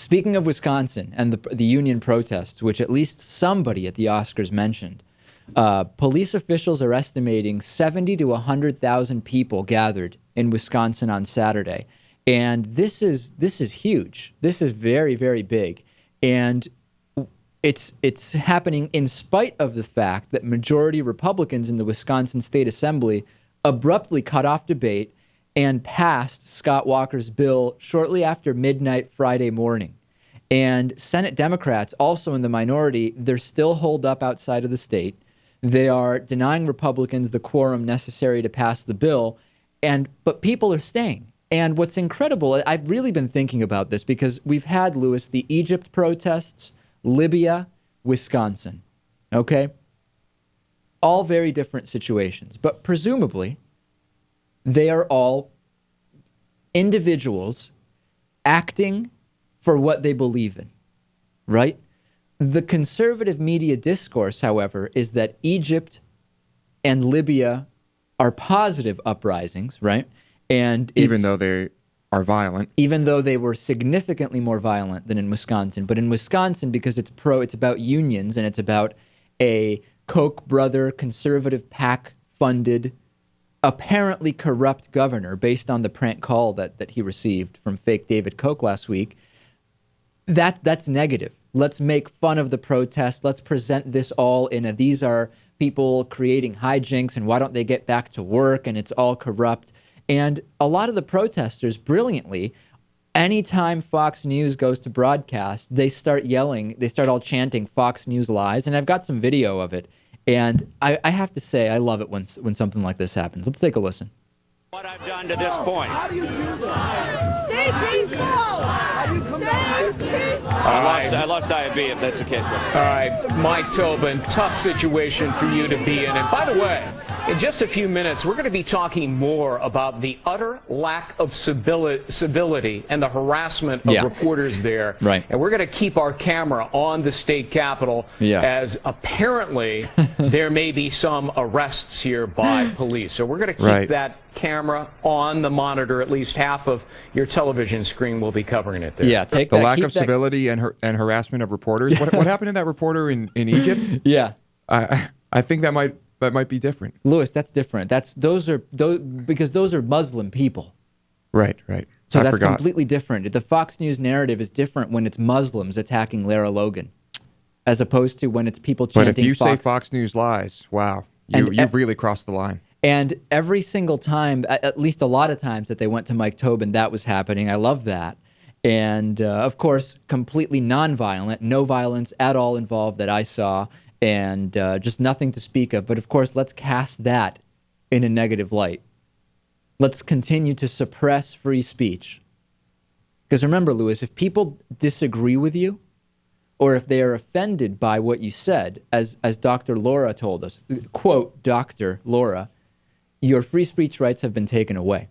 Speaking of Wisconsin and the union protests, which at least somebody at the Oscars mentioned, police officials are estimating 70 to 100,000 people gathered in Wisconsin on Saturday. And this is huge. This is very, very big. And it's happening in spite of the fact that majority Republicans in the Wisconsin State Assembly abruptly cut off debate and passed Scott Walker's bill shortly after midnight Friday morning. And Senate Democrats, also in the minority, they're still holed up outside of the state. They are denying Republicans the quorum necessary to pass the bill, but people are staying. And what's incredible, I've really been thinking about this because we've had, Lewis, the Egypt protests, Libya, Wisconsin, okay? All very different situations, but presumably they are all individuals acting for what they believe in, right? The conservative media discourse, however, is that Egypt and Libya are positive uprisings, right? And even though they are violent. Even though they were significantly more violent than in Wisconsin. But in Wisconsin, because it's about unions and it's about a Koch brother conservative PAC-funded apparently corrupt governor based on the prank call that he received from fake David Koch last week, that's negative. Let's make fun of the protest. Let's present this all in these are people creating hijinks and why don't they get back to work and it's all corrupt. And a lot of the protesters, brilliantly, anytime Fox News goes to broadcast, they start yelling, they start all chanting Fox News lies. And I've got some video of it. And I have to say, I love it when something like this happens. Let's take a listen. What I've done to this point. How do you do that? Stay peaceful! How do you come down to this? I lost IB, if that's the case. All right, Mike Tobin, tough situation for you to be in. And by the way, in just a few minutes, we're going to be talking more about the utter lack of civility and the harassment of reporters there. Right. And we're going to keep our camera on the state capitol as apparently there may be some arrests here by police. So we're going to keep that camera on the monitor. At least half of your television screen will be covering it there. Yeah, take the lack of civility and harassment of reporters. What happened to that reporter in Egypt? Yeah, I think that might be different. Lewis, that's different. Those are because those are Muslim people. Right. So that's completely different. The Fox News narrative is different when it's Muslims attacking Lara Logan, as opposed to when it's people chanting. But if you say Fox News lies, wow, you've really crossed the line. And every single time, at least a lot of times that they went to Mike Tobin, that was happening. I love that. And, of course, completely nonviolent, no violence at all involved that I saw, and just nothing to speak of. But, of course, let's cast that in a negative light. Let's continue to suppress free speech. Because remember, Lewis, if people disagree with you, or if they are offended by what you said, as Dr. Laura told us, quote, Dr. Laura, your free speech rights have been taken away.